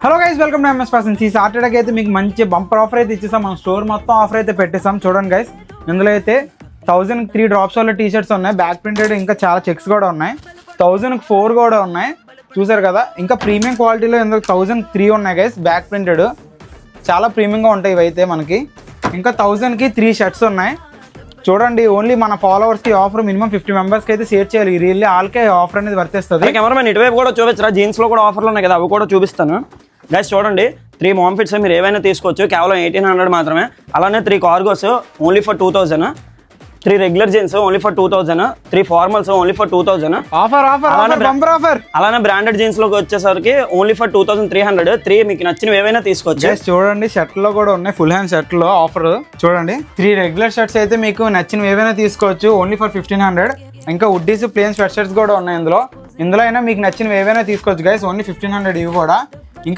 Hello guys, welcome to MS fashion. ఈ సాటర్డేకి అయితే మీకు మంచి బంపర్ ఆఫర్ అయితే ఇచ్చేసాం. మన స్టోర్ మొత్తం ఆఫర్ అయితే పెట్టేసాం. చూడండి గైస్, ఇందులో అయితే 1000 డ్రాప్స్ వల్ల టీషర్ట్స్ ఉన్నాయి, బ్యాక్ ప్రింటెడ్, ఇంకా చాలా చెక్స్ కూడా ఉన్నాయి. 1004 కూడా ఉన్నాయి, చూసారు కదా. ఇంకా ప్రీమియం క్వాలిటీలో ఇందులో 1003 ఉన్నాయి గైస్, బ్యాక్ ప్రింటెడ్, చాలా ప్రీమియంగా ఉంటాయి ఇవైతే మనకి. ఇంకా 1000కి 3 షర్ట్స్ ఉన్నాయి. చూడండి, ఓన్లీ మన ఫాలోవర్స్కి ఆఫర్ మినిమం 50 మెంబర్స్కి అయితే షేర్ చేయాలి. రియల్లీ ఆల్కే ఆఫర్ అనేది వర్తిస్తుంది. కెమెరామెన్ ఇటువైపు కూడా చూపించరా, జీన్స్లో కూడా ఆఫర్లు ఉన్నాయి కదా, అవి కూడా చూపిస్తాను గైస్. చూడండి, 3 మామ్ ఫిట్స్ మీరు ఏవైనా తీసుకోవచ్చు, కేవలం 1800 మాత్రమే. అలానే 3 cargos only for 2000, 3 regular jeans only for 2000, 3 formals only for 2000. అలానే బ్రాండెడ్ జీన్స్ లోకి వచ్చేసరికి ఓన్లీ ఫర్ 2300. 3 మీకు నచ్చినవి ఏవైనా తీసుకోవచ్చు. చూడండి, షర్ట్ లో కూడా ఉన్నాయి, ఫుల్ హ్యాండ్ షర్ట్ లో ఆఫర్. చూడండి, 3 రెగ్యులర్ షర్ట్స్ అయితే మీకు నచ్చినవి ఏవైనా తీసుకోవచ్చు, ఓన్లీ ఫర్ 1500. ఇంకా వుడ్డీస్ ప్లేన్ స్వెట్ షర్ట్స్ కూడా ఉన్నాయి ఇందులో అయినా మీకు నచ్చినవి ఏవైనా తీసుకోవచ్చు గైస్, ఓన్లీ 1500 ఇవి కూడా.